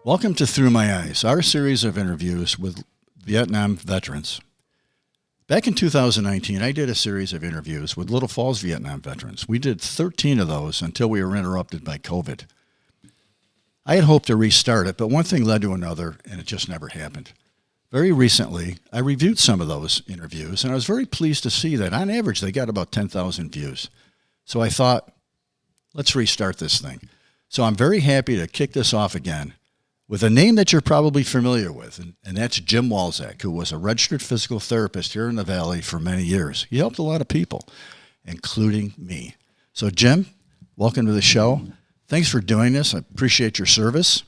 Welcome to Through My Eyes, our series of interviews with Vietnam veterans. Back in 2019, I did a series of interviews with Little Falls Vietnam veterans. We did 13 of those until we were interrupted by COVID. I had hoped to restart it, but one thing led to another, and it just never happened. Very recently, I reviewed some of those interviews, and I was very pleased to see that on average they got about 10,000 views. So I thought, let's restart this thing. So I'm very happy to kick this off again with a name that you're probably familiar with, and that's Jim Walczak, who was a registered physical therapist here in the Valley for many years. He helped a lot of people, including me. So Jim, welcome to the show. Thanks for doing this. I appreciate your service.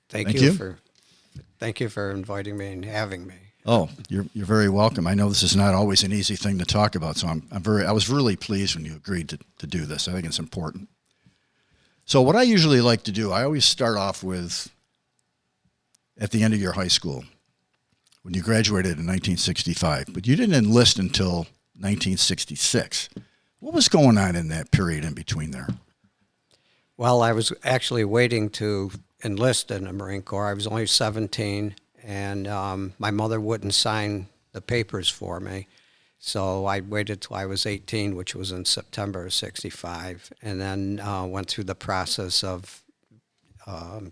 Thank you for inviting me and having me. Oh, you're very welcome. I know this is not always an easy thing to talk about, so I was really pleased when you agreed to do this. I think it's important. So what I usually like to do, I always start off with at the end of your high school, when you graduated in 1965, but you didn't enlist until 1966. What was going on in that period in between there? Well, I was actually waiting to enlist in the Marine Corps. I was only 17, and my mother wouldn't sign the papers for me. So I waited till I was 18, which was in September of 65, and then went through the process of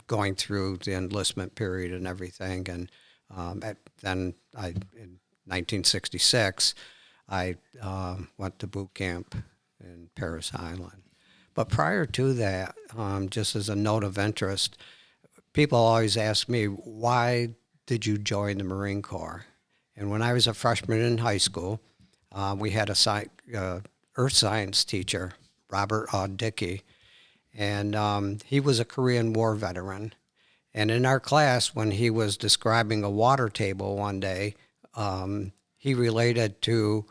going through the enlistment period and everything. And then in 1966, I went to boot camp in Parris Island. But prior to that, just as a note of interest, people always ask me, why did you join the Marine Corps? And when I was a freshman in high school, we had a earth science teacher, Robert Dickey, and he was a Korean War veteran. And in our class, when he was describing a water table one day, he related to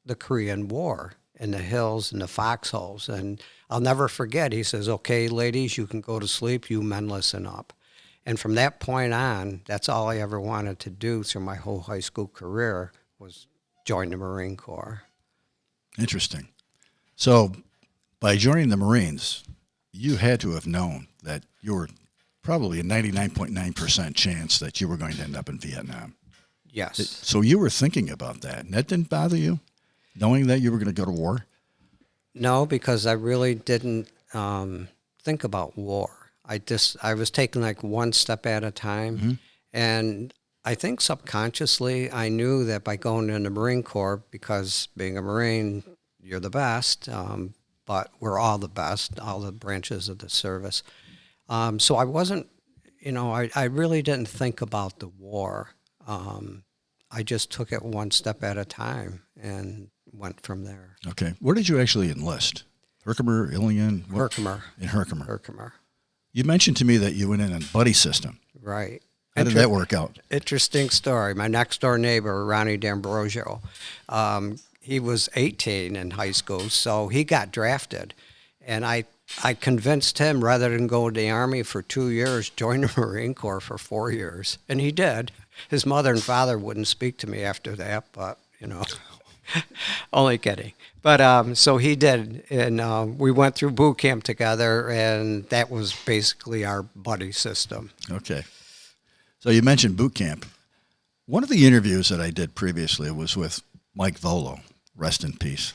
the Korean War and the hills and the foxholes. And I'll never forget, he says, "Okay, ladies, you can go to sleep, you men listen up." And from that point on, that's all I ever wanted to do through my whole high school career was join the Marine Corps. Interesting. So by joining the Marines, you had to have known that you were probably a 99.9% chance that you were going to end up in Vietnam. Yes. So you were thinking about that, and that didn't bother you, knowing that you were going to go to war? No, because I really didn't think about war. I was taking like one step at a time, Mm-hmm. and I think subconsciously I knew that by going in the Marine Corps, because being a Marine, you're the best, but we're all the best, all the branches of the service. So I wasn't, I really didn't think about the war. I just took it one step at a time and went from there. Okay. Where did you actually enlist? Herkimer, Ilion? Herkimer. In Herkimer. Herkimer. You mentioned to me that you went in a buddy system. Right. How did that work out? Interesting story. My next door neighbor, Ronnie D'Ambrosio, he was 18 in high school, so he got drafted. And I convinced him, rather than go to the Army for 2 years, join the Marine Corps for 4 years. And he did. His mother and father wouldn't speak to me after that, but, only kidding. But so he did, and we went through boot camp together, and that was basically our buddy system. Okay. So you mentioned boot camp. One of the interviews that I did previously was with Mike Volo, rest in peace.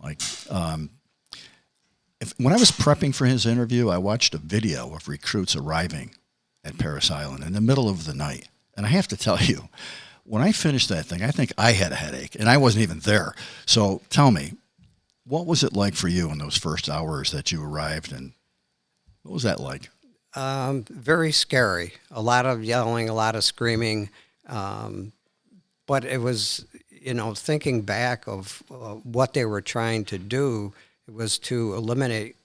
Mike, when I was prepping for his interview, I watched a video of recruits arriving at Parris Island in the middle of the night. And I have to tell you, when I finished that thing, I think I had a headache, and I wasn't even there. So tell me, what was it like for you in those first hours that you arrived, and what was that like? Very scary. A lot of yelling, a lot of screaming. But it was, thinking back of what they were trying to do, it was to eliminate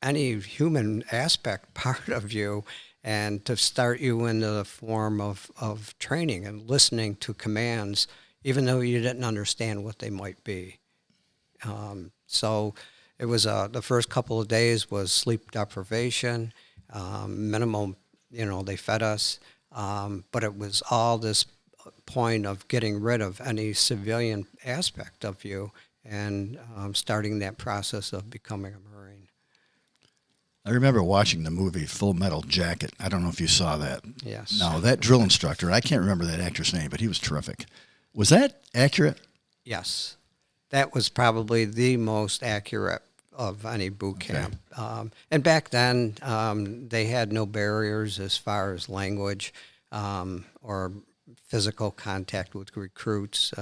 any human aspect part of you and to start you in the form of training and listening to commands, even though you didn't understand what they might be. So it was the first couple of days was sleep deprivation, minimum, they fed us, but it was all this point of getting rid of any civilian aspect of you and starting that process of becoming a Marine. I remember watching the movie Full Metal Jacket. I don't know if you saw that. Yes. No, that drill instructor, I can't remember that actor's name, but he was terrific. Was that accurate? Yes. That was probably the most accurate of any boot camp. And back then, they had no barriers as far as language or physical contact with recruits.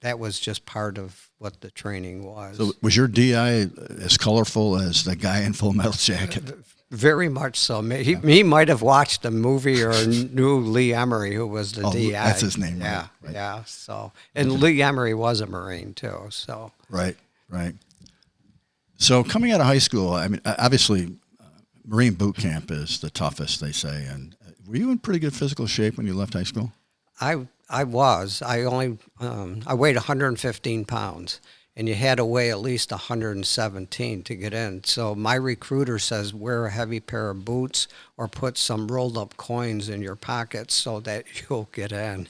That was just part of what the training was. So was your DI as colorful as the guy in Full Metal Jacket? Very much so. He might have watched a movie or knew Lee Emery, who was the DI. That's his name, yeah, right? Yeah. So, and Lee Emery was a Marine too. So Right. So coming out of high school, I mean, obviously, Marine boot camp is the toughest, they say. And were you in pretty good physical shape when you left high school? I was. I weighed 115 pounds, and you had to weigh at least 117 to get in. So my recruiter says wear a heavy pair of boots or put some rolled up coins in your pockets so that you'll get in.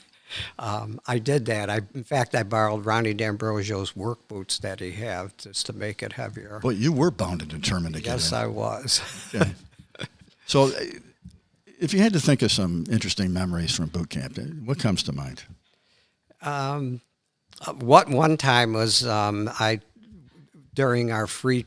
I did that. In fact, I borrowed Ronnie D'Ambrosio's work boots that he had just to make it heavier. Well, you were bound and determined to get in. Yes, I was. Okay. So if you had to think of some interesting memories from boot camp, what comes to mind? What one time was during our free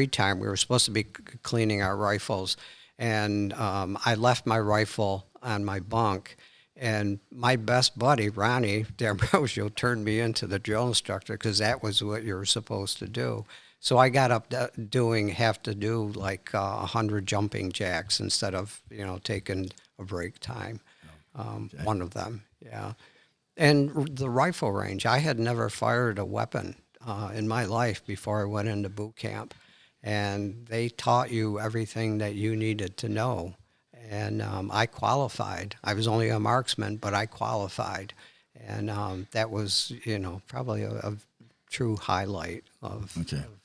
time, we were supposed to be cleaning our rifles, and I left my rifle on my bunk, and my best buddy Ronnie D'Ambrosio turned me into the drill instructor because that was what you were supposed to do. So I got up have to do like 100 jumping jacks instead of taking a break time. Okay. One of them, yeah. And the rifle range, I had never fired a weapon in my life before I went into boot camp. And they taught you everything that you needed to know. And I qualified. I was only a marksman, but I qualified. And that was, probably a true highlight of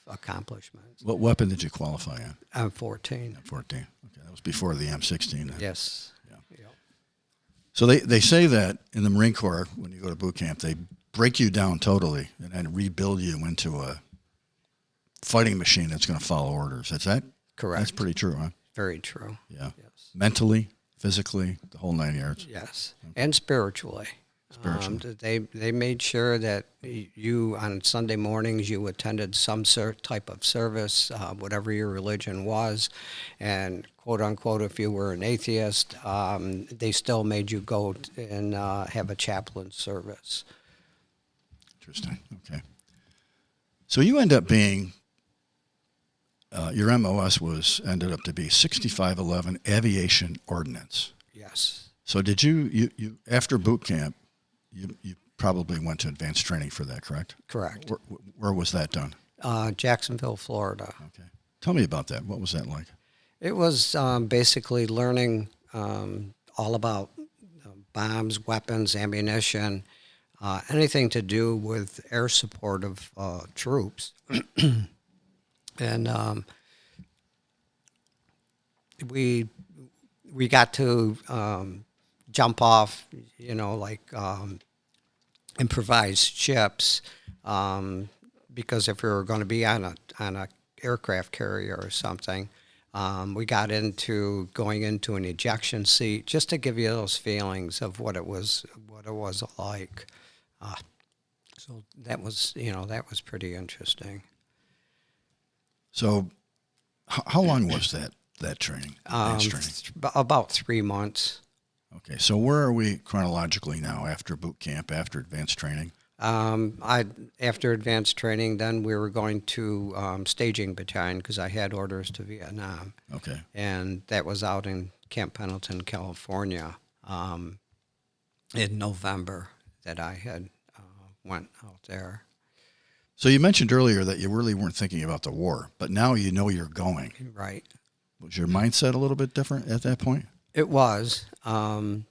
accomplishments. What weapon did you qualify on? I'm 14. 14. Okay, that was before the M16. Then. Yes. Yeah. So they say that in the Marine Corps, when you go to boot camp, they break you down totally and then rebuild you into a fighting machine that's going to follow orders. Is that correct? That's pretty true, huh? Very true. Yeah. Yes. Mentally, physically, the whole 9 yards. Yes, and spiritually. They made sure that you, on Sunday mornings, you attended some type of service, whatever your religion was, and quote unquote, if you were an atheist, they still made you go and have a chaplain service. Interesting. Okay. So you end up being, your MOS ended up to be 6511 Aviation Ordnance. Yes. So did you after boot camp, you probably went to advanced training for that, correct? Correct. Where was that done? Jacksonville, Florida. Okay. Tell me about that. What was that like? It was basically learning all about bombs, weapons, ammunition, anything to do with air support of troops. And we got to jump off, improvised ships, because if we were going to be on a aircraft carrier or something, we got into going into an ejection seat just to give you those feelings of what it was like. So that was pretty interesting. So how long was that training? Advanced training? About 3 months. Okay, so where are we chronologically now after boot camp, after advanced training? After advanced training, then we were going to staging battalion because I had orders to Vietnam. Okay. And that was out in Camp Pendleton, California, in November that I had went out there. So you mentioned earlier that you really weren't thinking about the war, but now you know you're going. Right. Was your mindset a little bit different at that point? It was. And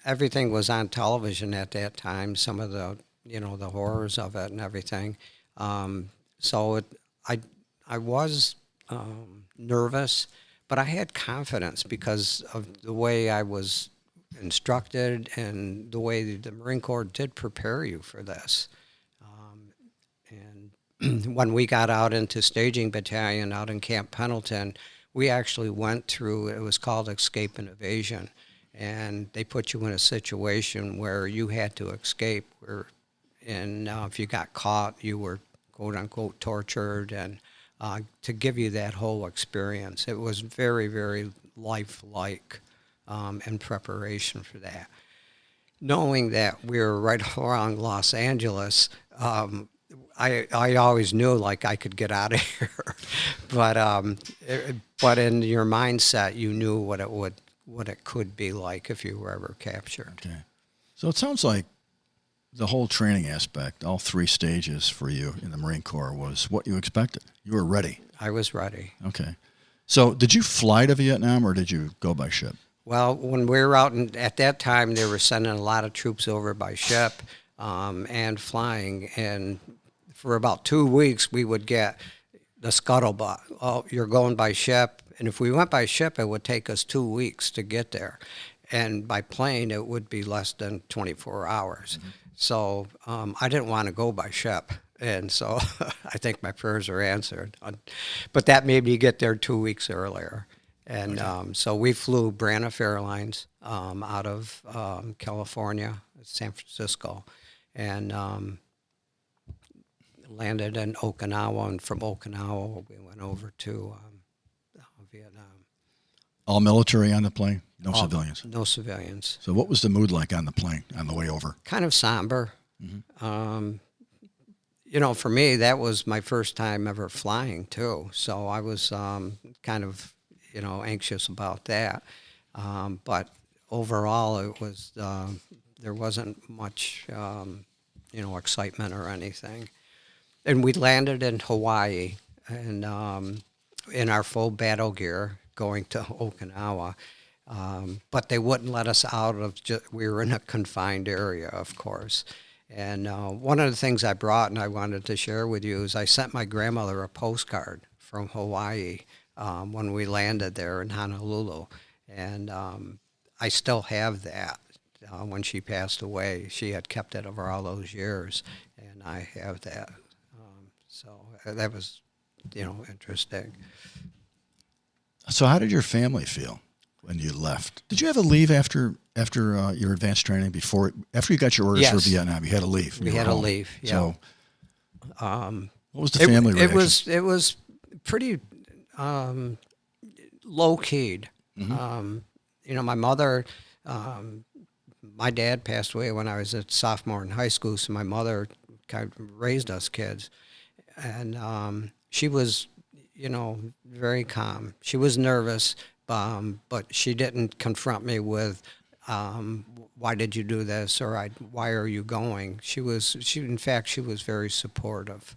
everything was on television at that time, some of the, the horrors of it and everything. So I was nervous, but I had confidence because of the way I was instructed and the way the Marine Corps did prepare you for this. And when we got out into staging battalion out in Camp Pendleton, we actually went through, it was called escape and evasion. And they put you in a situation where you had to escape, and if you got caught, you were quote unquote tortured, and to give you that whole experience. It was very, very lifelike in preparation for that. Knowing that we were right around Los Angeles, I always knew like I could get out of here, but in your mindset, you knew what it could be like if you were ever captured. Okay, so it sounds like the whole training aspect, all 3 stages for you in the Marine Corps, was what you expected. You were ready. I was ready. Okay, so did you fly to Vietnam or did you go by ship? Well, when we were out, at that time, they were sending a lot of troops over by ship and flying. And for about 2 weeks, we would get the scuttlebutt. Oh, you're going by ship. And if we went by ship, it would take us 2 weeks to get there. And by plane, it would be less than 24 hours. Mm-hmm. So I didn't want to go by ship. And so I think my prayers are answered. But that made me get there 2 weeks earlier. And okay. So we flew Braniff Airlines out of California, San Francisco, and landed in Okinawa. And from Okinawa, we went over to Vietnam. All military on the plane? No civilians? No civilians. So what was the mood like on the plane on the way over? Kind of somber. Mm-hmm. For me, that was my first time ever flying, too. So I was kind of anxious about that. But overall, it was there wasn't much, excitement or anything. And we landed in Hawaii, and in our full battle gear, going to Okinawa. But they wouldn't let us out of. We were in a confined area, of course. And one of the things I brought and I wanted to share with you is I sent my grandmother a postcard from Hawaii. When we landed there in Honolulu. And I still have that. When she passed away, she had kept it over all those years, and I have that. So that was, interesting. So how did your family feel when you left? Did you have to leave after your advanced training after you got your orders for Vietnam? You had to leave. We had to leave, yeah. So what was the family reaction? It was pretty low-keyed. Mm-hmm. My mother, my dad passed away when I was a sophomore in high school, so my mother kind of raised us kids. And she was, very calm. She was nervous, but she didn't confront me with, why did you do this, or why are you going? In fact, she was very supportive.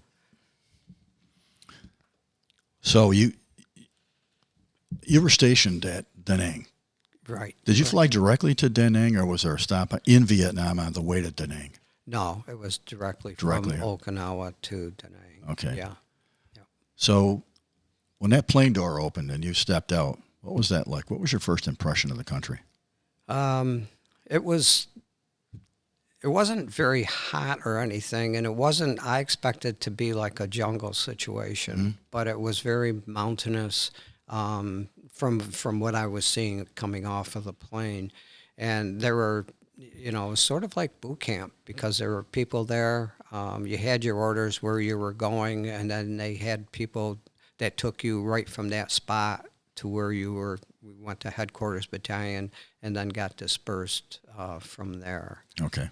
So you were stationed at Da Nang. Right. Did you fly directly to Da Nang, or was there a stop in Vietnam on the way to Da Nang? No, it was directly from Okinawa to Da Nang. Okay. Yeah. So when that plane door opened and you stepped out, what was that like? What was your first impression of the country? It wasn't very hot or anything, and I expected to be like a jungle situation, mm-hmm. but it was very mountainous from what I was seeing coming off of the plane. And there were, sort of like boot camp, because there were people there. You had your orders where you were going, and then they had people that took you right from that spot to where you were. We went to headquarters battalion and then got dispersed from there. Okay.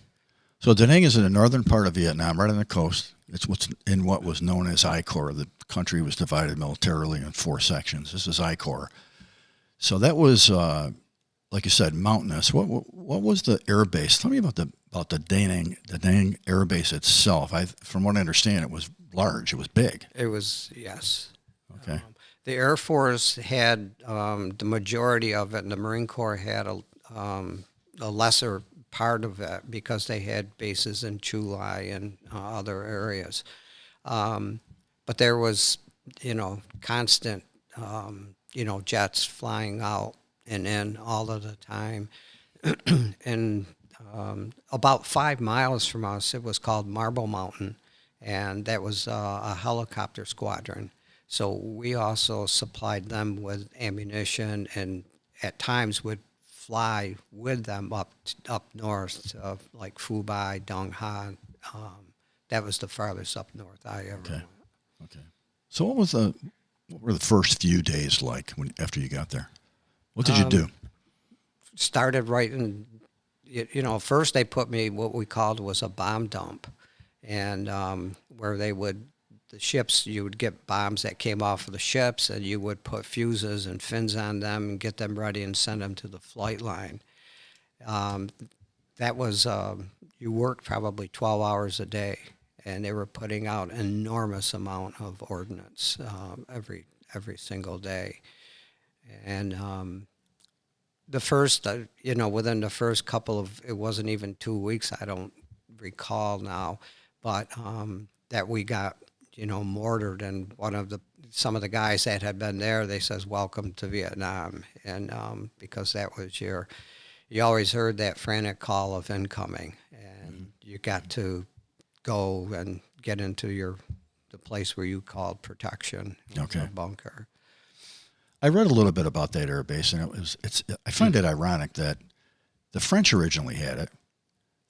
So Da Nang is in the northern part of Vietnam, right on the coast. It's what's in what was known as I Corps. The country was divided militarily in 4 sections. This is I Corps. So that was, like you said, mountainous. What was the air base? Tell me about the Da Nang air base itself. From what I understand, it was large. It was big. It was, yes. Okay. The Air Force had the majority of it, and the Marine Corps had a lesser part of it because they had bases in Chulai and other areas. But there was, constant, jets flying out and in all of the time. And about 5 miles from us, it was called Marble Mountain. and that was a helicopter squadron. So we also supplied them with ammunition, and at times would fly with them up north to like Phu Dong Han. That was the farthest up north I ever Okay. went. Okay. So what were the first few days like after you got there? What did you do? Started right in, first they put me what we called was a bomb dump, and where the ships, you would get bombs that came off of the ships, and you would put fuses and fins on them and get them ready and send them to the flight line. That was, you worked probably 12 hours a day, and they were putting out enormous amount of ordnance every single day. And the first, within the first couple of, it wasn't even 2 weeks, I don't recall now, but that we got, mortared, and some of the guys that had been there, they says, "Welcome to Vietnam," and because that was you always heard that frantic call of incoming, and you got to go and get into the place where you called protection, Okay. a bunker. I read a little bit about that air base, and I find it ironic that the French originally had it.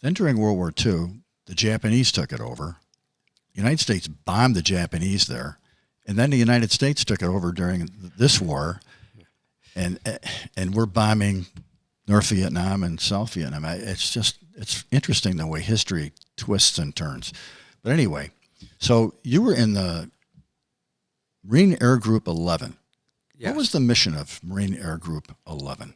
Then during World War II, the Japanese took it over. The United States bombed the Japanese there, and then the United States took it over during this war, and we're bombing North Vietnam and South Vietnam. It's interesting the way history twists and turns. But anyway, so you were in the Marine Air Group 11. Yes. What was the mission of Marine Air Group 11?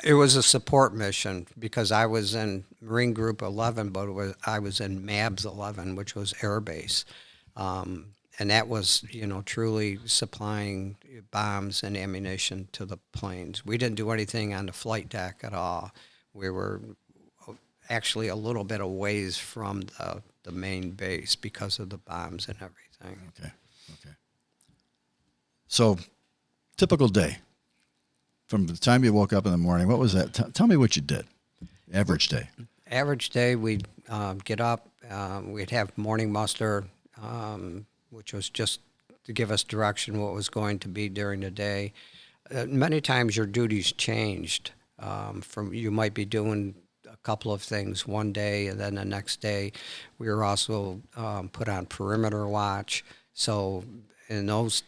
It was a support mission because I was in Marine Group 11, but I was in MABS 11, which was Air Base. And that was, truly supplying bombs and ammunition to the planes. We didn't do anything on the flight deck at all. We were actually a little bit of ways from the main base because of the bombs and everything. Okay. So, typical day. From the time you woke up in the morning, what was that? Tell me what you did. Average day. Average day, we'd get up. We'd have morning muster, which was just to give us direction what was going to be during the day. Many times your duties changed. You might be doing a couple of things one day, and then the next day we were also put on perimeter watch. So in those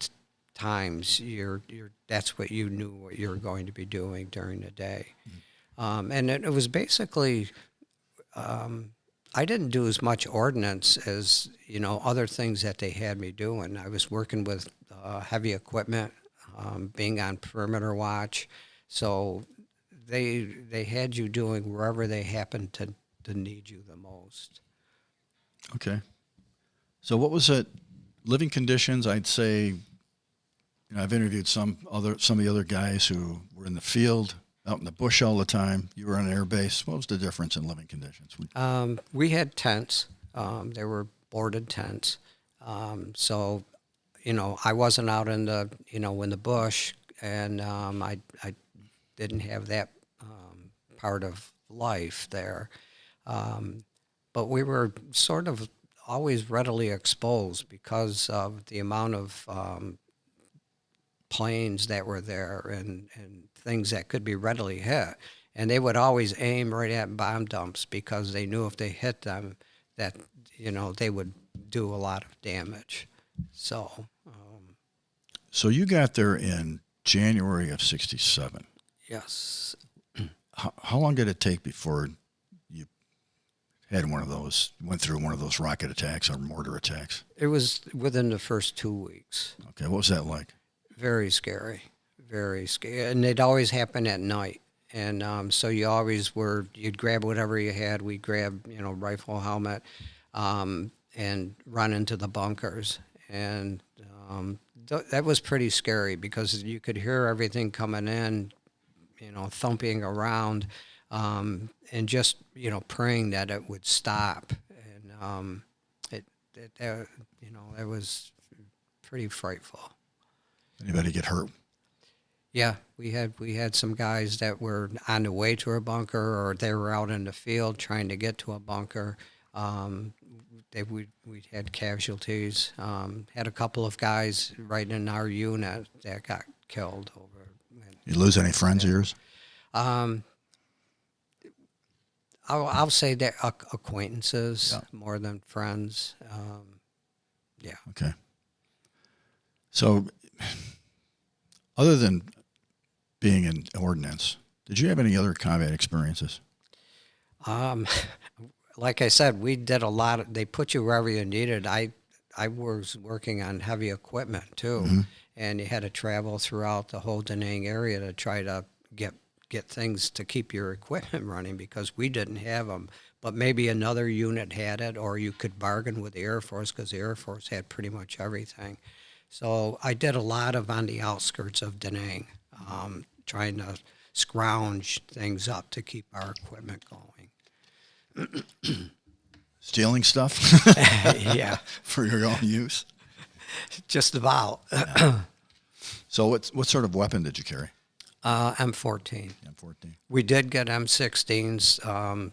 times, that's what you knew what you were going to be doing during the day. And it was basically, I didn't do as much ordnance as, other things that they had me doing. I was working with heavy equipment, being on perimeter watch. So they had you doing wherever they happened to need you the most. Okay. So what was it? Living conditions, I'd say, I've interviewed some of the other guys who were in the field, out in the bush all the time. You were on an air base. What was the difference in living conditions? We had tents. They were boarded tents. So, I wasn't out in the bush, and I didn't have that part of life there. But we were sort of always readily exposed because of the amount of planes that were there and things that could be readily hit. And they would always aim right at bomb dumps because they knew if they hit them that, they would do a lot of damage. So. So you got there in January of '67. Yes. How long did it take before you went through one of those rocket attacks or mortar attacks? It was within the first 2 weeks. Okay. What was that like? Very scary. And it always happened at night. And so you'd grab whatever you had. We'd grab, rifle, helmet, and run into the bunkers. And that was pretty scary because you could hear everything coming in, thumping around, and just, praying that it would stop. And it was pretty frightful. Anybody get hurt? Yeah, we had some guys that were on the way to a bunker, or they were out in the field trying to get to a bunker. we had casualties. Had a couple of guys right in our unit that got killed over. You lose any friends of yours? Um, I'll say that acquaintances more than friends. Yeah. Okay. So, other than being in ordnance, did you have any other combat experiences? Like I said, we did a lot of. They put you wherever you needed. I was working on heavy equipment too, and you had to travel throughout the whole Da Nang area to try to get things to keep your equipment running because we didn't have them. But maybe another unit had it, or you could bargain with the Air Force because the Air Force had pretty much everything. So I did a lot of on the outskirts of Da Nang, trying to scrounge things up to keep our equipment going. Stealing stuff Yeah, for your own use? just about. So what sort of weapon did you carry? M14. M14. We did get M16s.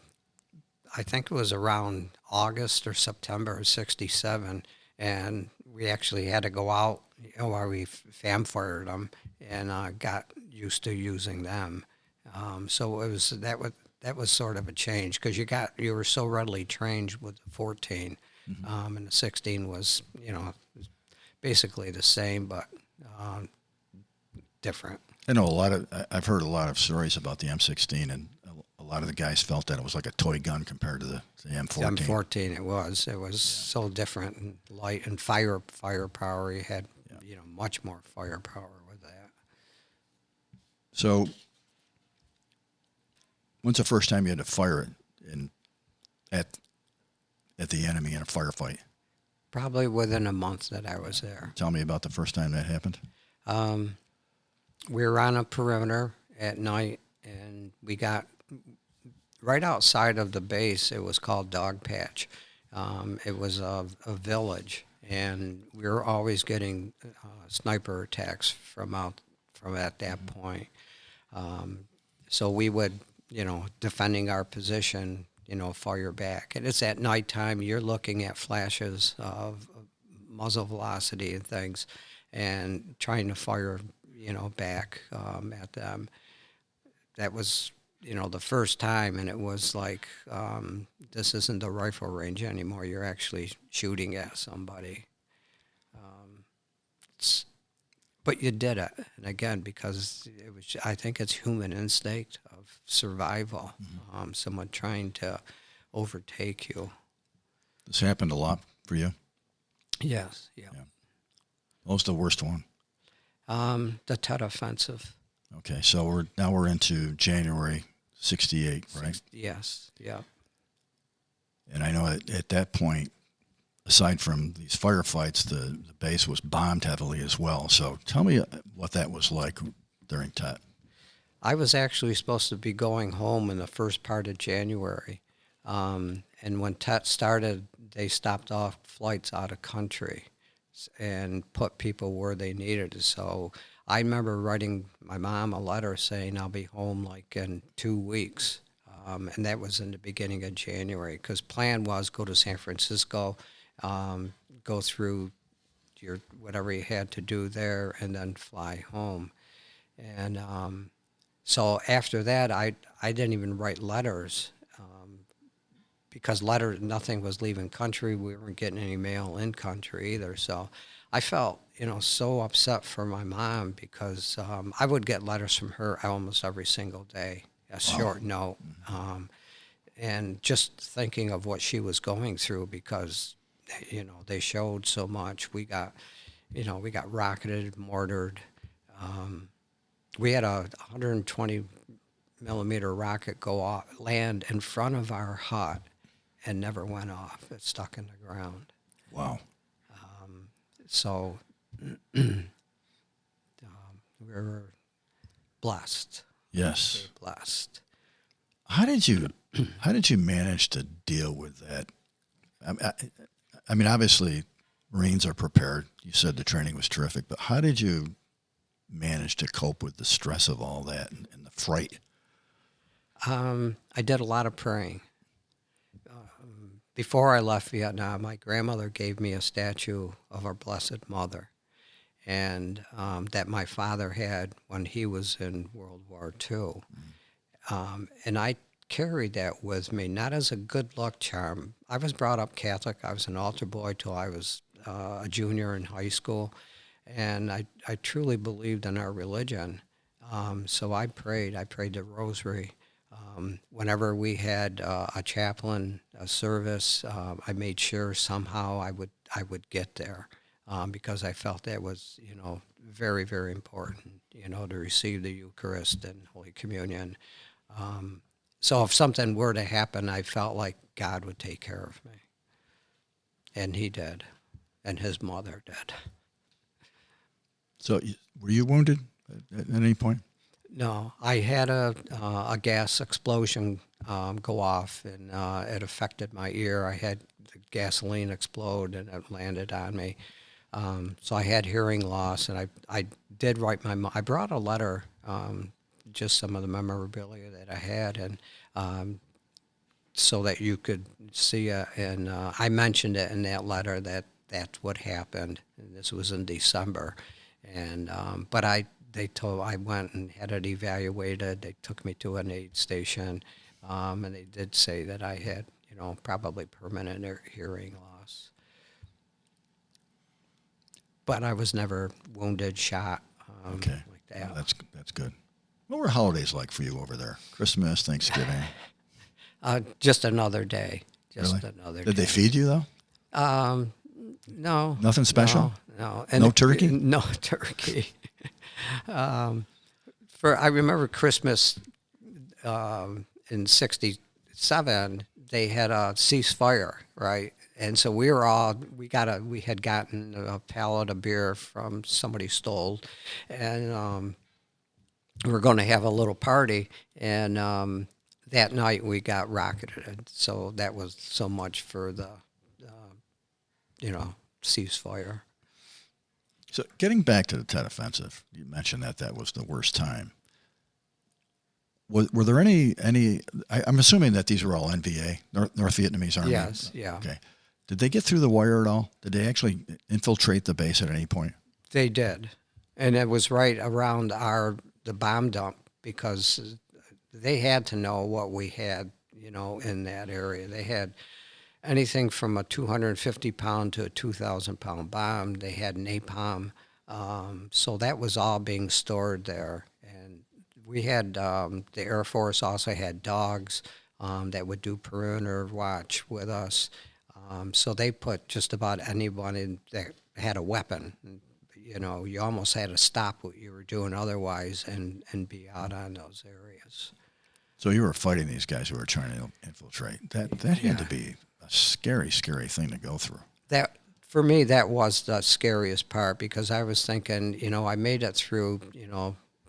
I think it was around August or September of '67, and we actually had to go out while we fam fired them and got used to using them. So it was that was sort of a change because you were so readily trained with the 14, and the 16 was basically the same but different. I know I've heard a lot of stories about the M16, and a lot of the guys felt that it was like a toy gun compared to the M14. M14, it was so different and light and firepower. You had much more firepower with that. So, when's the first time you had to fire it at the enemy in a firefight? Probably within a month that I was there. Tell me about the first time that happened. We were on a perimeter at night, and we got right outside of the base. It was called Dog Patch. It was a village, and we were always getting sniper attacks from at that point. So we would, defending our position, fire back. And it's at nighttime. You're looking at flashes of muzzle velocity and things, and trying to fire back at them. That was, the first time, and it was like, this isn't the rifle range anymore. You're actually shooting at somebody. But you did it, and again, because I think it's human instinct of survival. Someone trying to overtake you. This happened a lot for you? Yes, yeah. What was the worst one? The Tet Offensive. Okay, so we're into January '68, right? Yes, yeah. And I know at that point, aside from these firefights, the base was bombed heavily as well. So tell me what that was like during Tet. I was actually supposed to be going home in the first part of January. And when Tet started, they stopped off flights out of country and put people where they needed it. So I remember writing my mom a letter saying I'll be home like in 2 weeks. And that was in the beginning of January, because plan was go to San Francisco, go through your whatever you had to do there, and then fly home. And so after that, I didn't even write letters because nothing was leaving country. We weren't getting any mail in country either. So I felt, so upset for my mom because I would get letters from her almost every single day, a short note. And just thinking of what she was going through because, they showed so much. We got rocketed, mortared. We had a 120 millimeter rocket land in front of our hut and never went off. It stuck in the ground. Wow. So we were blessed. Yes. Very blessed. How did you manage to deal with that? I mean, obviously, Marines are prepared. You said the training was terrific, but how did you manage to cope with the stress of all that and the fright? I did a lot of praying before I left Vietnam, my grandmother gave me a statue of our Blessed Mother, and that my father had when he was in World War II. And I carried that with me, not as a good luck charm. I was brought up Catholic. I was an altar boy till I was a junior in high school, and I truly believed in our religion. So I prayed. I prayed the rosary. Whenever we had a chaplain, a service, I made sure somehow I would get there because I felt that was, very, very important, to receive the Eucharist and Holy Communion. So if something were to happen, I felt like God would take care of me. And he did. And his mother did. So were you wounded at any point? No, I had a gas explosion go off, and it affected my ear. I had the gasoline explode, and it landed on me. So I had hearing loss, and I did write I brought a letter, just some of the memorabilia that I had, and so that you could see it. And I mentioned it in that letter that that's what happened. And this was in December, and but I went and had it evaluated. They took me to an aid station, and they did say that I had, probably permanent hearing loss. But I was never wounded, shot, Okay. like that. Well, that's good. What were holidays like for you over there? Christmas, Thanksgiving? Just another day. Really? Another Did day. they feed you, though? No. Nothing special? No. No turkey? No turkey. I remember Christmas in '67. They had a ceasefire, right? And so we had gotten a pallet of beer from somebody stole, and we were going to have a little party, and that night we got rocketed. So that was so much for the ceasefire. So getting back to the Tet Offensive, you mentioned that was the worst time. Were there any? I'm assuming that these were all NVA, North Vietnamese Army. Yes, yeah. Okay. Did they get through the wire at all? Did they actually infiltrate the base at any point? They did, and it was right around the bomb dump because they had to know what we had, in that area. They had anything from a 250-pound to a 2,000-pound bomb. They had napalm, so that was all being stored there. And we had the Air Force also had dogs that would do perimeter watch with us. So they put just about anyone in that had a weapon. You almost had to stop what you were doing otherwise and be out on those areas. So you were fighting these guys who were trying to infiltrate. That had to be a scary, scary thing to go through. That, for me, that was the scariest part because I was thinking, I made it through,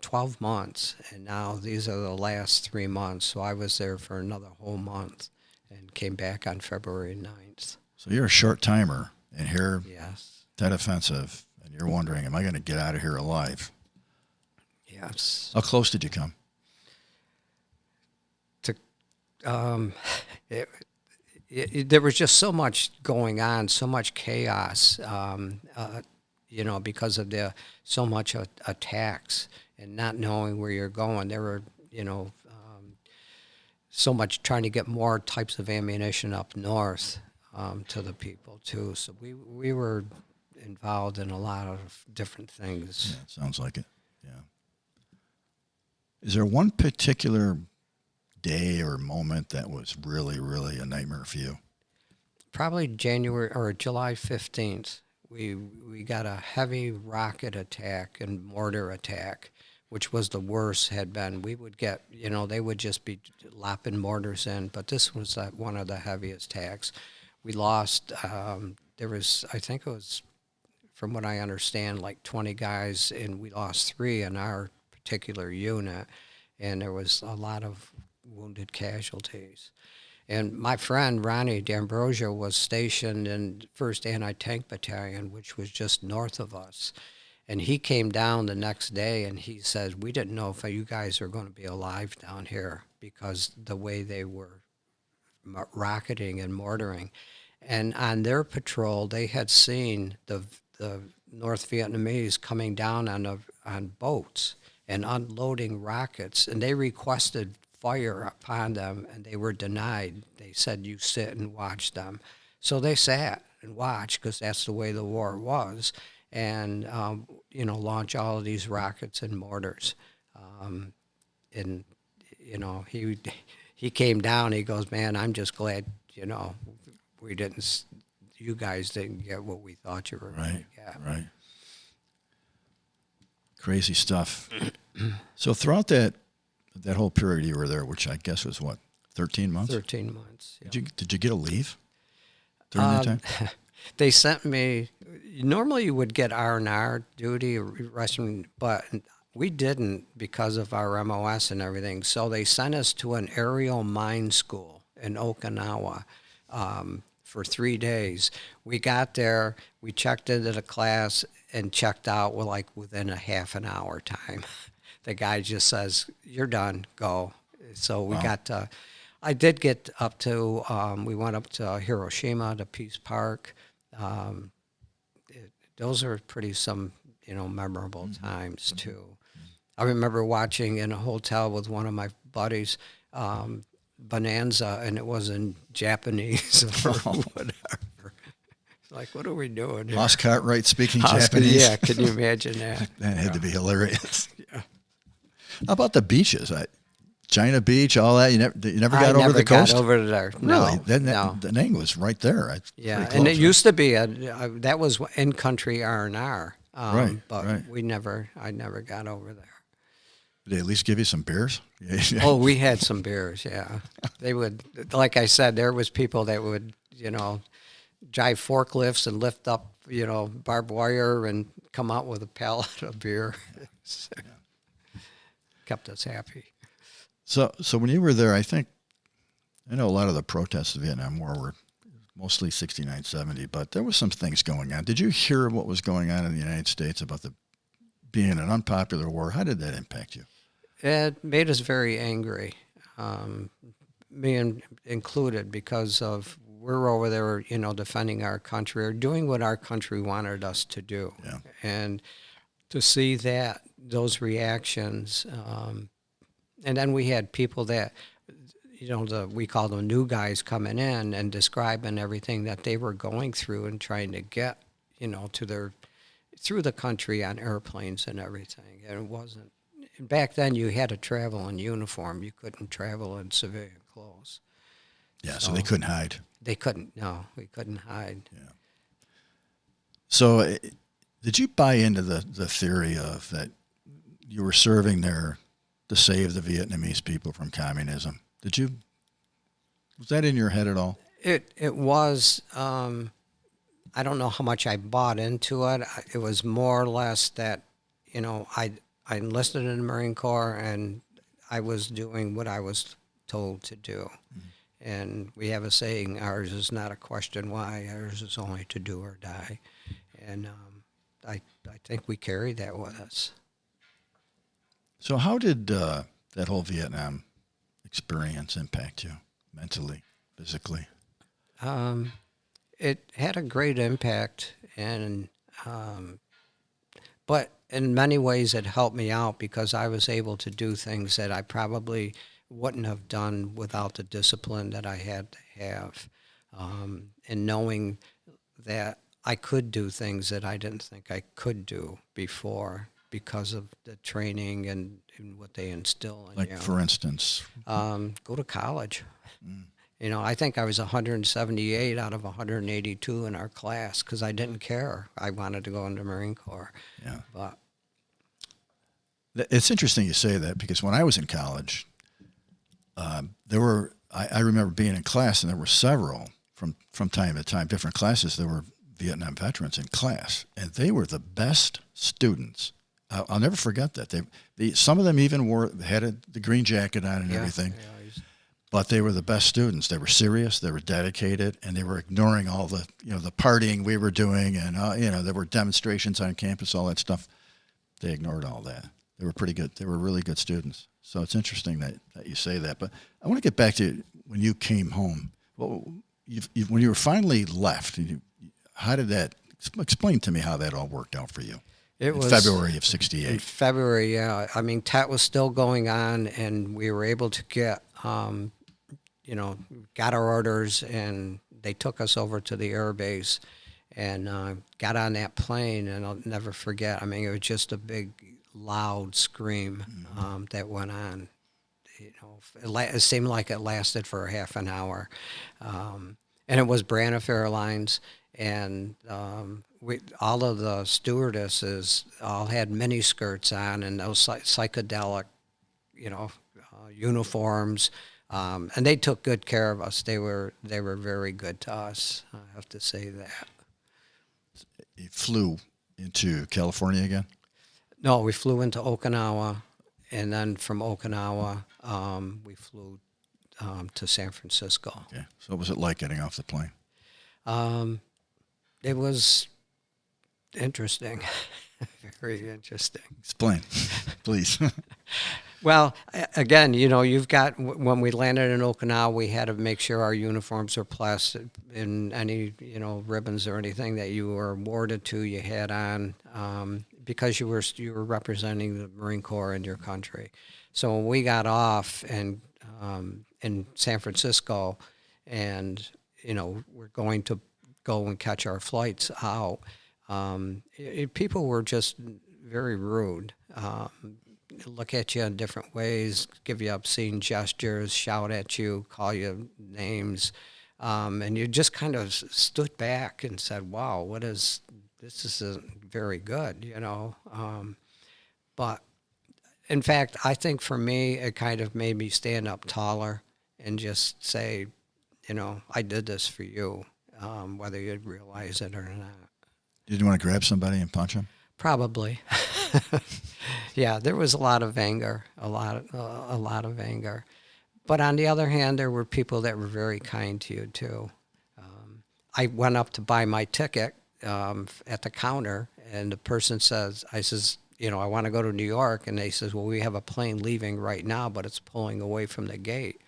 12 months, and now these are the last 3 months. So I was there for another whole month and came back on February 9th. So you're a short timer, and here, Yes. Tet Offensive, and you're wondering, am I going to get out of here alive? Yes. How close did you come? There was just so much going on, so much chaos, because of so much attacks and not knowing where you're going. There were, so much trying to get more types of ammunition up north to the people too. So we were involved in a lot of different things. Yeah, it sounds like it. Yeah. Is there one particular day or moment that was really, really a nightmare for you? Probably January or July 15th. We got a heavy rocket attack and mortar attack, which was the worst had been. We would get, they would just be lopping mortars in, but this was one of the heaviest attacks. We lost, there was, I think it was, from what I understand, like 20 guys, and we lost 3 in our particular unit, and there was a lot of wounded casualties. And my friend Ronnie D'Ambrosio was stationed in 1st Anti-Tank Battalion, which was just north of us. And he came down the next day and he said, we didn't know if you guys are going to be alive down here because the way they were rocketing and mortaring. And on their patrol, they had seen the North Vietnamese coming down on boats and unloading rockets, and they requested fire upon them, and they were denied. They said, "You sit and watch them." So they sat and watched because that's the way the war was, and launch all of these rockets and mortars. And he came down. He goes, "Man, I'm just glad we didn't. You guys didn't get what we thought you were going to get." Right. Crazy stuff. So throughout that whole period you were there, which I guess was what, 13 months? 13 months. Yeah. Did you get a leave during that time? They sent me. Normally, you would get R&R duty, but we didn't because of our MOS and everything. So they sent us to an aerial mine school in Okinawa for 3 days. We got there, we checked into the class, and checked out within a half an hour time. The guy just says, "You're done, go." So we got to, I did get up to, we went up to Hiroshima, to Peace Park. Those are some memorable times too. I remember watching in a hotel with one of my buddies, Bonanza, and it was in Japanese or whatever. Like, what are we doing here? Ross Cartwright speaking Japanese. Yeah, can you imagine that? That had to be hilarious. Yeah. How about the beaches? China Beach, all that. You never got over the coast? I never got over there. No, really? Then no. The name was right there. It's yeah, close, and it used to be that was in country R&R. Right. I never got over there. Did they at least give you some beers? Oh, we had some beers. Yeah, they would. Like I said, there was people that would drive forklifts and lift up, barbed wire and come out with a pallet of beer. Kept us happy. So when you were there, I know a lot of the protests of the Vietnam War were mostly 69, 70, but there was some things going on. Did you hear what was going on in the United States about being an unpopular war? How did that impact you? It made us very angry, me included, because of we're over there, defending our country or doing what our country wanted us to do. Yeah. And to see those reactions, and then we had people that, we call them new guys coming in and describing everything that they were going through and trying to get, through the country on airplanes and everything. And it wasn't, back then you had to travel in uniform. You couldn't travel in civilian clothes. Yeah, so they couldn't hide. We couldn't hide. Yeah. So did you buy into the theory of that you were serving there to save the Vietnamese people from communism? Was that in your head at all? It was, I don't know how much I bought into it. It was more or less that, I enlisted in the Marine Corps and I was doing what I was told to do. Mm-hmm. And we have a saying, ours is not a question why, ours is only to do or die. And I think we carried that with us. So how did that whole Vietnam experience impact you mentally, physically? It had a great impact, and but in many ways it helped me out because I was able to do things that I probably wouldn't have done without the discipline that I had to have, and knowing that I could do things that I didn't think I could do before because of the training and what they instill in you. Like, for instance? Go to college. Mm. I think I was 178 out of 182 in our class because I didn't care. I wanted to go into Marine Corps. Yeah. But it's interesting you say that because when I was in college, I remember being in class and there were several from time to time, different classes. There were Vietnam veterans in class, and they were the best students. I'll never forget that. Some of them even had the green jacket on and everything. Yeah, but they were the best students. They were serious, they were dedicated, and they were ignoring all the the partying we were doing, and there were demonstrations on campus, all that stuff. They ignored all that. They were pretty good. They were really good students. So it's interesting that you say that. But I want to get back to when you came home, well, when you were finally left, how did that? Explain to me how that all worked out for you. It was February of in '68. February. Yeah, I mean, TET was still going on, and we were able to get, got our orders, and they took us over to the air base, and got on that plane, and I'll never forget. I mean, it was just a big, loud scream that went on. It seemed like it lasted for a half an hour, and it was Braniff Airlines, and all of the stewardesses all had mini skirts on and those psychedelic, uniforms, and they took good care of us. They were very good to us. I have to say that. You flew into California again? No, we flew into Okinawa, and then from Okinawa, we flew to San Francisco. Okay. So what was it like getting off the plane? It was interesting, very interesting. Explain, please. Well, again, you've got, when we landed in Okinawa, we had to make sure our uniforms were plastic, and any, ribbons or anything that you were awarded to, you had on, because you were representing the Marine Corps in your country. So when we got off and in San Francisco, and we're going to go and catch our flights out, people were just very rude. Look at you in different ways, give you obscene gestures, shout at you, call you names, and you just kind of stood back and said, "Wow, this isn't very good," But in fact, I think for me, it kind of made me stand up taller and just say, I did this for you, whether you'd realize it or not. You didn't want to grab somebody and punch them? Probably. Yeah, there was a lot of anger, a lot of anger. But on the other hand, there were people that were very kind to you too. I went up to buy my ticket at the counter, and the person says, I want to go to New York, and they says, well, we have a plane leaving right now, but it's pulling away from the gate.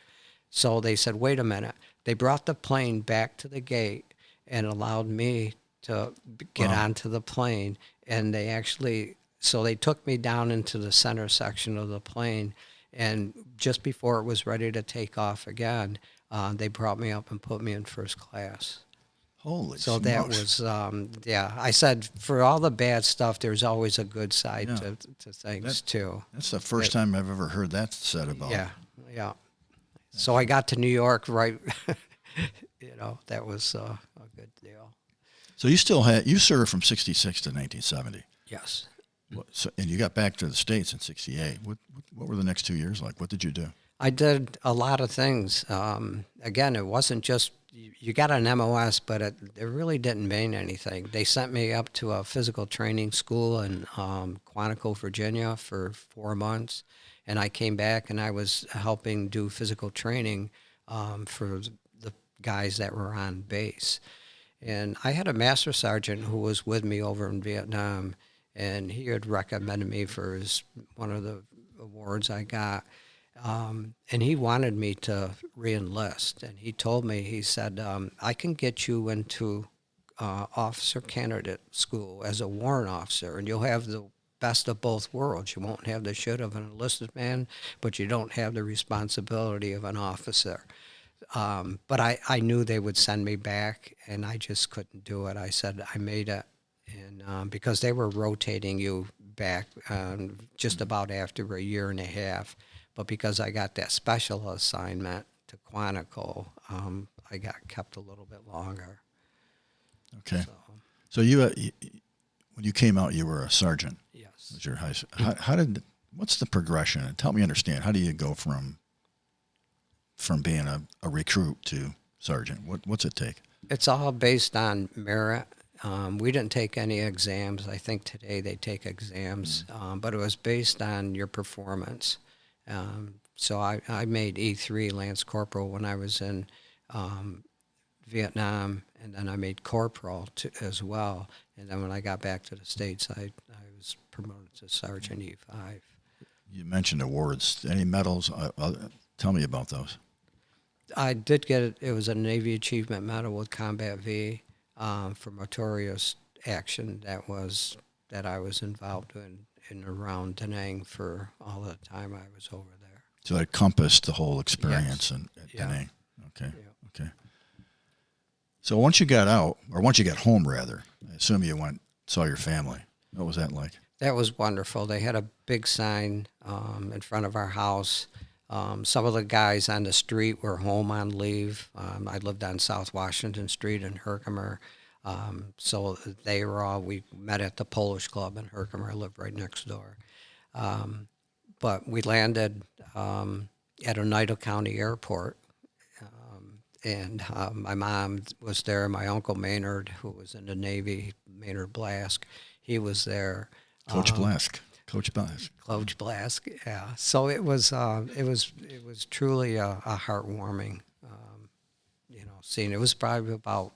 So they said, wait a minute. They brought the plane back to the gate and allowed me to get onto the plane, and they took me down into the center section of the plane, and just before it was ready to take off again, they brought me up and put me in first class. Holy So smokes. that was, I said, for all the bad stuff, there's always a good side to things too. That's the first time I've ever heard that said about it. Yeah. So I got to New York, right, that was a good deal. So you served from 66 to 1970. Yes. So, and you got back to the States in 68. What were the next 2 years like? What did you do? I did a lot of things. Again, it wasn't just, you got an MOS, but it really didn't mean anything. They sent me up to a physical training school in Quantico, Virginia for 4 months. And I came back and I was helping do physical training for the guys that were on base. And I had a master sergeant who was with me over in Vietnam, and he had recommended me for one of the awards I got. And he wanted me to re-enlist. And he told me, he said, I can get you into officer candidate school as a warrant officer, and you'll have the best of both worlds. You won't have the shit of an enlisted man, but you don't have the responsibility of an officer. But I knew they would send me back, and I just couldn't do it. I said, I made it. And because they were rotating you back just about after a year and a half. But because I got that special assignment to Quantico, I got kept a little bit longer. Okay. So you, when you came out, you were a sergeant. Yes. Was your high? What's the progression? And help me understand. How do you go from being a recruit to sergeant? What's it take? It's all based on merit. We didn't take any exams. I think today they take exams, but it was based on your performance. So I made E3 Lance Corporal when I was in Vietnam, and then I made Corporal as well. And then when I got back to the States, I was promoted to Sergeant E5. You mentioned awards. Any medals? Tell me about those. I did get it. It was a Navy Achievement Medal with Combat V for meritorious action that I was involved in around Da Nang for all the time I was over there. So it encompassed the whole experience at Da Yeah. Nang. Okay. Yeah. Okay. So once you got out, or once you got home, rather, I assume you saw your family. What was that like? That was wonderful. They had a big sign in front of our house. Some of the guys on the street were home on leave. I lived on South Washington Street in Herkimer. So we met at the Polish Club in Herkimer. I lived right next door. But we landed at Oneida County Airport. And my mom was there. My uncle Maynard, who was in the Navy, Maynard Blask, he was there. Coach Blask. Coach Blask. Coach Blask, yeah. So it was truly a heartwarming, scene. It was probably about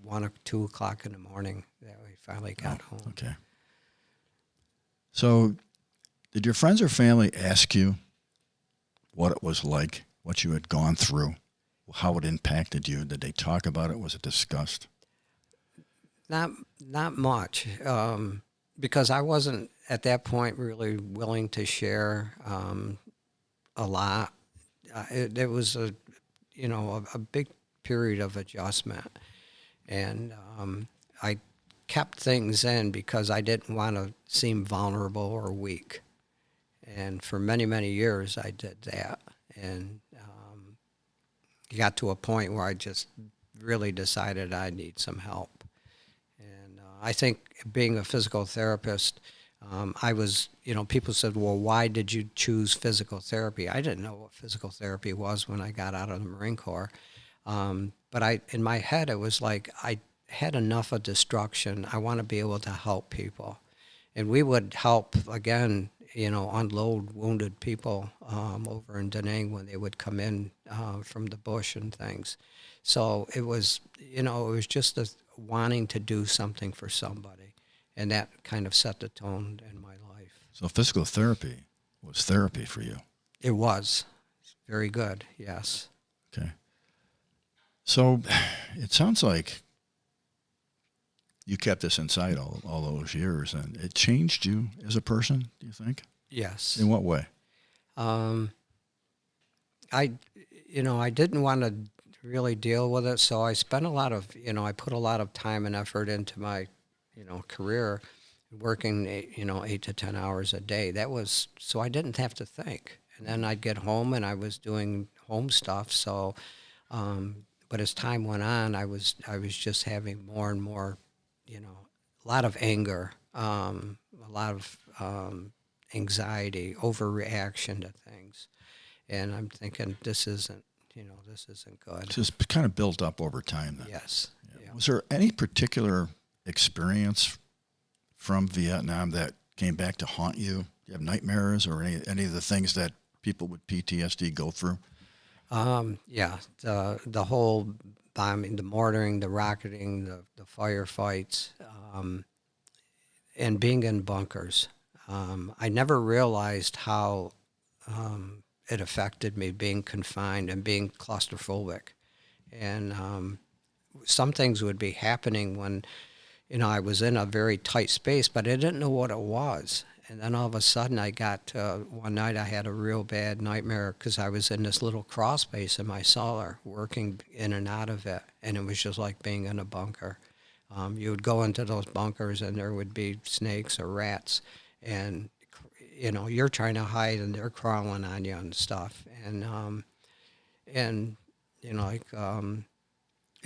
1 or 2 o'clock in the morning that we finally got home. Okay. So, did your friends or family ask you what it was like, what you had gone through, how it impacted you? Did they talk about it? Was it discussed? Not much, because I wasn't at that point really willing to share a lot. It was a big period of adjustment, and I kept things in because I didn't want to seem vulnerable or weak. And for many, many years, I did that, and it got to a point where I just really decided I need some help. And I think being a physical therapist, I was, people said, well, why did you choose physical therapy? I didn't know what physical therapy was when I got out of the Marine Corps. But in my head, it was like I had enough of destruction. I want to be able to help people. And we would help, again, unload wounded people over in Da Nang when they would come in from the bush and things. So it was, it was just wanting to do something for somebody. And that kind of set the tone in my life. So physical therapy was therapy for you? It was. Very good, yes. Okay. So it sounds like you kept this inside all those years, and it changed you as a person, do you think? Yes. In what way? I didn't want to really deal with it, so I spent I put a lot of time and effort into my, career, working, 8 to 10 hours a day. That was, so I didn't have to think. And then I'd get home and I was doing home stuff, so, but as time went on, I was just having more and more, a lot of anger, a lot of anxiety, overreaction to things. And I'm thinking, this isn't good. Just kind of built up over time then. Yes. Yeah. Was there any particular experience from Vietnam that came back to haunt you? Do you have nightmares or any of the things that people with PTSD go through? Yeah, the whole bombing, the mortaring, the rocketing, the firefights, and being in bunkers. I never realized how it affected me being confined and being claustrophobic. And some things would be happening when, I was in a very tight space, but I didn't know what it was. And then all of a sudden I got, one night I had a real bad nightmare because I was in this little crawl space in my cellar working in and out of it. And it was just like being in a bunker. You would go into those bunkers and there would be snakes or rats. And, you're trying to hide and they're crawling on you and stuff. And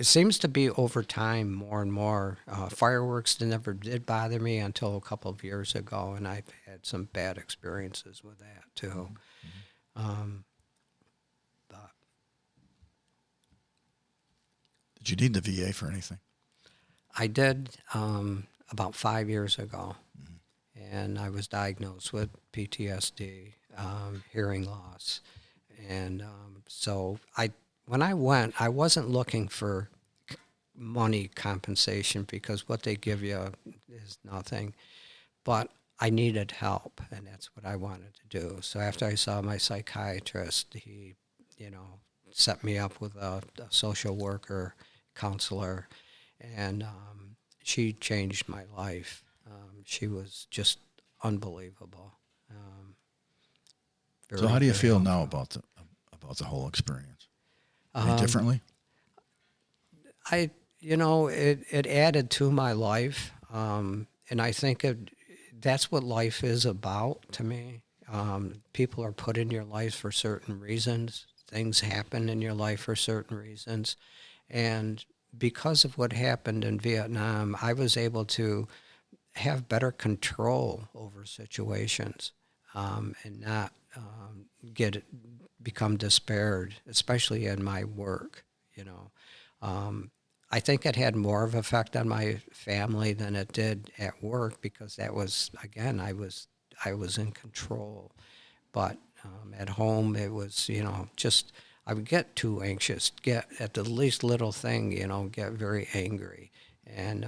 it seems to be over time more and more. Fireworks never did bother me until a couple of years ago, and I've had some bad experiences with that too. But Did you need the VA for anything? I did about 5 years ago, and I was diagnosed with PTSD, hearing loss, and so when I went, I wasn't looking for money compensation because what they give you is nothing. But I needed help, and that's what I wanted to do. So after I saw my psychiatrist, he, set me up with a social worker, counselor, and she changed my life. She was just unbelievable. So how do you very feel helpful. now about the whole experience? Any differently? It added to my life, and I think that's what life is about to me. People are put in your life for certain reasons. Things happen in your life for certain reasons, and because of what happened in Vietnam, I was able to have better control over situations, and not become despaired, especially in my work. You know, I think it had more of an effect on my family than it did at work because that was, again, I was in control. But at home, it was, just I would get too anxious, get at the least little thing, get very angry, and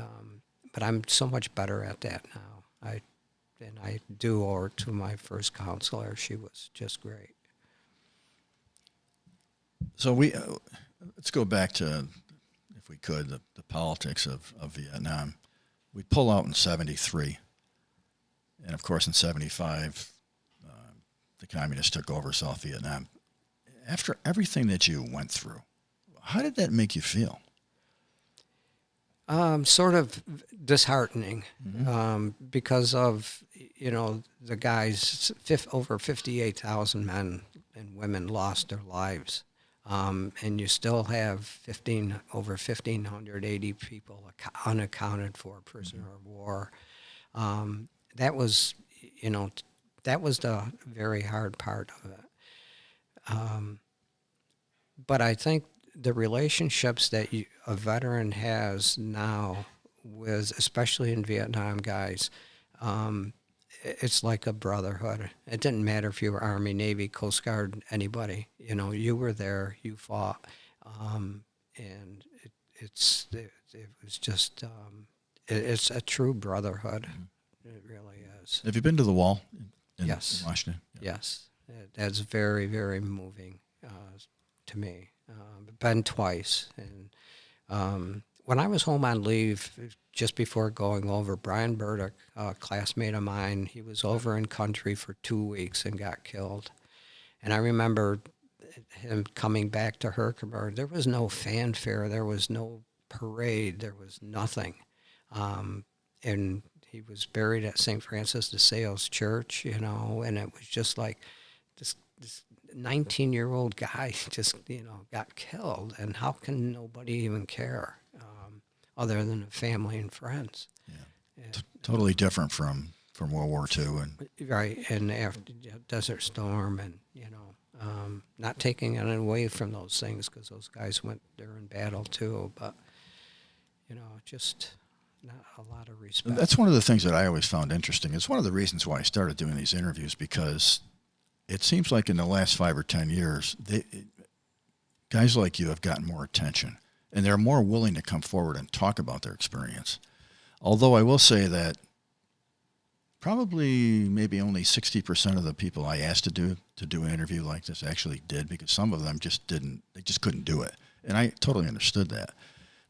but I'm so much better at that now. I do owe it to my first counselor. She was just great. So let's go back to, if we could, the politics of Vietnam. We pull out in '73, and of course in '75, the communists took over South Vietnam. After everything that you went through, how did that make you feel? Sort of disheartening, Mm-hmm. because of the guys. Over 58,000 men and women lost their lives, and you still have over 1,580 people unaccounted for, prisoner of war. That was, that was the very hard part of it. But I think the relationships that a veteran has now with, especially in Vietnam guys, it's like a brotherhood. It didn't matter if you were Army, Navy, Coast Guard, anybody. You were there, you fought, and it was just it's a true brotherhood. It really is. Have you been to the wall in Yes. Washington? Yeah. Yes, that's very, very moving to me. Been twice, and when I was home on leave just before going over, Brian Burdick, a classmate of mine, he was over in country for 2 weeks and got killed. And I remember him coming back to Herkimer. There was no fanfare, there was no parade, there was nothing. And he was buried at St. Francis de Sales Church, and it was just like this 19-year-old guy just, got killed. And how can nobody even care, other than the family and friends? Yeah. And, Totally different from World War II. right, and after Desert Storm, and, not taking it away from those things because those guys they're in battle too, but, just not a lot of respect. That's one of the things that I always found interesting. It's one of the reasons why I started doing these interviews, because it seems like in the last 5 or 10 years, guys like you have gotten more attention, and they're more willing to come forward and talk about their experience. Although I will say that probably maybe only 60% of the people I asked to do an interview like this actually did, because some of them they just couldn't do it. And I totally understood that.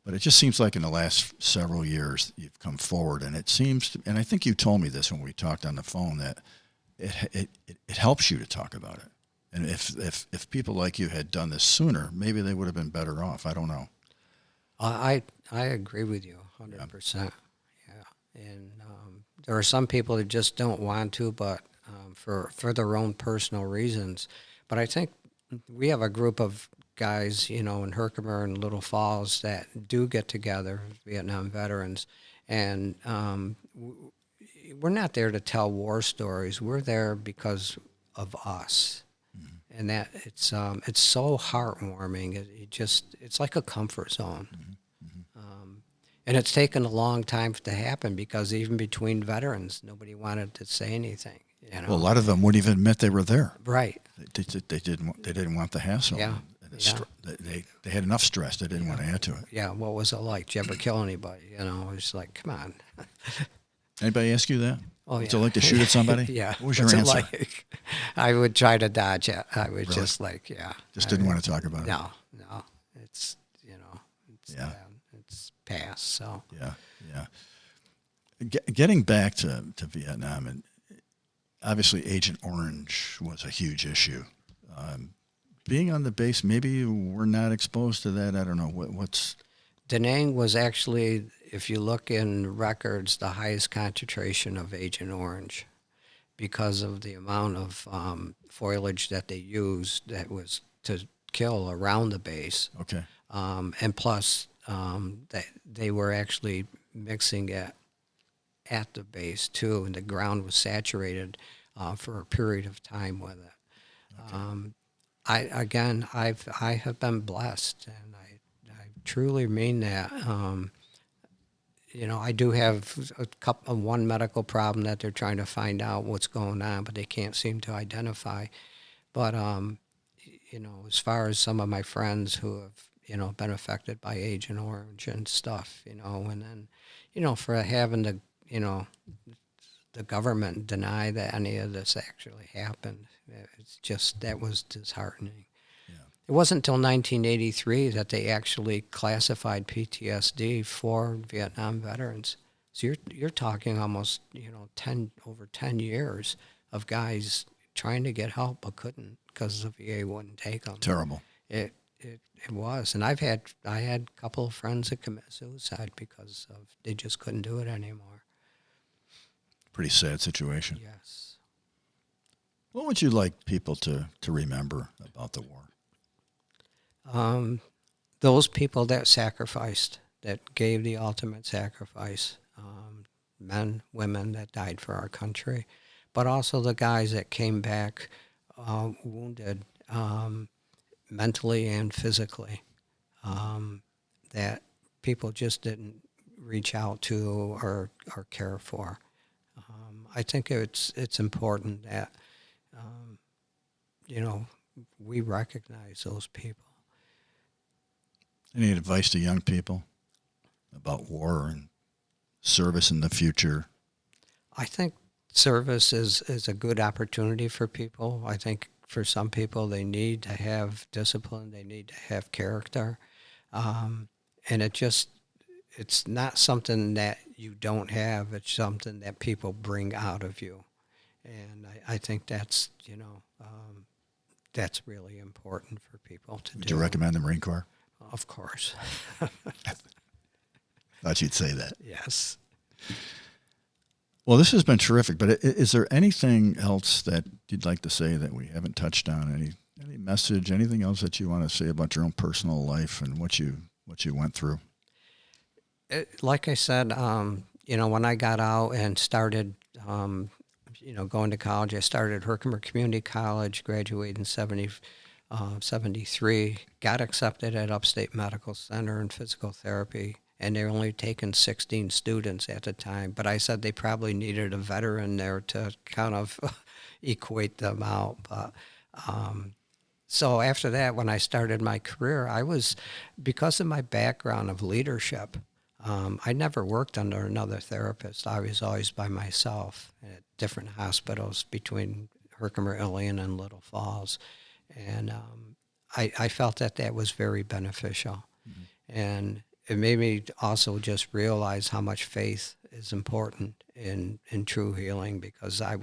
But it just seems like in the last several years you've come forward, and and I think you told me this when we talked on the phone, that it helps you to talk about it. And if people like you had done this sooner, maybe they would have been better off. I don't know. I agree with you 100%. Yeah, and there are some people that just don't want to, but for their own personal reasons. But I think we have a group of guys, in Herkimer and Little Falls that do get together, Vietnam veterans, and we're not there to tell war stories. We're there because of us. Mm-hmm. And that it's so heartwarming. It's like a comfort zone. Mm-hmm. And it's taken a long time to happen because even between veterans, nobody wanted to say anything. Well, a lot of them wouldn't even admit they were there. Right. They didn't want the hassle. Yeah. They had enough stress. They didn't want to add to it. Yeah. What was it like? Did you ever kill anybody? It's like, come on. Anybody ask you that? Oh, yeah. Would you like to shoot at somebody? Yeah. What was your What's it answer? like? I would try to dodge it. I would Really? just yeah. Just didn't want to talk about it. No. It's, it's, Yeah. it's past. So, Yeah, yeah. Getting back to Vietnam, and obviously Agent Orange was a huge issue. Being on the base, maybe you were not exposed to that. I don't know. What's... Da Nang was actually, if you look in records, the highest concentration of Agent Orange because of the amount of foliage that they used that was to kill around the base. Okay. And plus, they were actually mixing it at the base too, and the ground was saturated for a period of time with it. Okay. I have been blessed, and I truly mean that. I do have one medical problem that they're trying to find out what's going on, but they can't seem to identify. But as far as some of my friends who have been affected by Agent Orange and stuff, and then for having the government deny that any of this actually happened, that was disheartening. Yeah. It wasn't until 1983 that they actually classified PTSD for Vietnam veterans. So you're talking almost 10 years of guys trying to get help but couldn't because the VA wouldn't take them. Terrible. It was, and I had a couple of friends that commit suicide because they just couldn't do it anymore. Pretty sad situation. Yes. What would you like people to remember about the war? Those people that sacrificed, that gave the ultimate sacrifice, men, women that died for our country, but also the guys that came back wounded mentally and physically, that people just didn't reach out to or care for. I think it's important that we recognize those people. Any advice to young people about war and service in the future? I think service is a good opportunity for people. I think for some people they need to have discipline, they need to have character, and it's not something that you don't have. It's something that people bring out of you, and I think that's that's really important for people to do. Would you recommend the Marine Corps? Of course. Thought you'd say that. Yes. Well, this has been terrific, but is there anything else that you'd like to say that we haven't touched on? Any message, anything else that you want to say about your own personal life and what you went through? Like I said, when I got out and started, going to college, I started Herkimer Community College, graduated in 73, got accepted at Upstate Medical Center in physical therapy, and they were only taking 16 students at the time. But I said they probably needed a veteran there to kind of equate them out. But so after that, when I started my career, because of my background of leadership, I never worked under another therapist. I was always by myself at different hospitals between Herkimer, Ilion, and Little Falls. And I felt that was very beneficial. Mm-hmm. And it made me also just realize how much faith is important in true healing, because I'm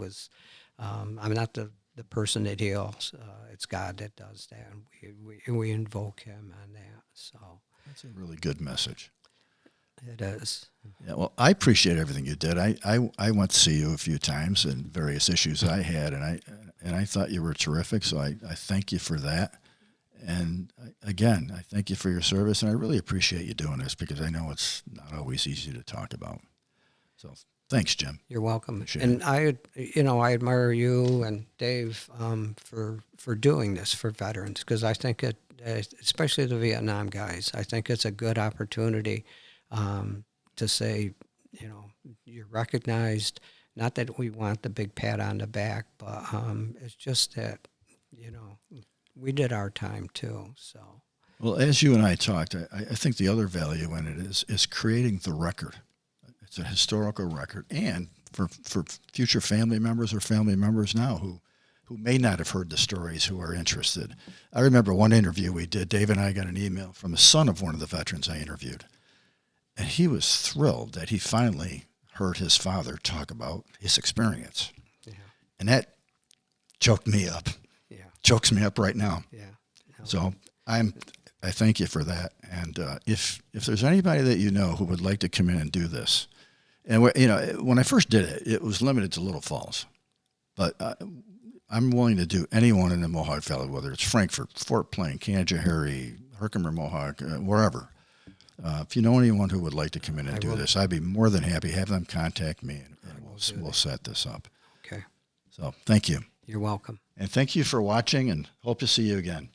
not the person that heals. It's God that does that. And we invoke him on that. So that's a really good message. It is. Yeah, well, I appreciate everything you did. I went to see you a few times and various issues I had, and I thought you were terrific, so I thank you for that. And again, I thank you for your service, and I really appreciate you doing this, because I know it's not always easy to talk about. So thanks, Jim. You're welcome. Appreciate and it. I admire you and Dave for doing this for veterans, because I think it, especially the Vietnam guys, I think it's a good opportunity to say, you're recognized. Not that we want the big pat on the back, but it's just that, we did our time too. So, well, as you and I talked, I think the other value in it is creating the record. It's a historical record, and for future family members or family members now who who may not have heard the stories who are interested. I remember one interview we did. Dave and I got an email from the son of one of the veterans I interviewed. And he was thrilled that he finally heard his father talk about his experience. Yeah. And that choked me up. Yeah. Chokes me up right now. Yeah. No. So I thank you for that. And if there's anybody that you know who would like to come in and do this, and when I first did it, it was limited to Little Falls, but I'm willing to do anyone in the Mohawk Valley, whether it's Frankfort, Fort Plain, Canajoharie, Herkimer, Mohawk, wherever. If you know anyone who would like to come in and do this, I'd be more than happy. Have them contact me, and we'll set this up. Okay. So thank you. You're welcome. And thank you for watching, and hope to see you again.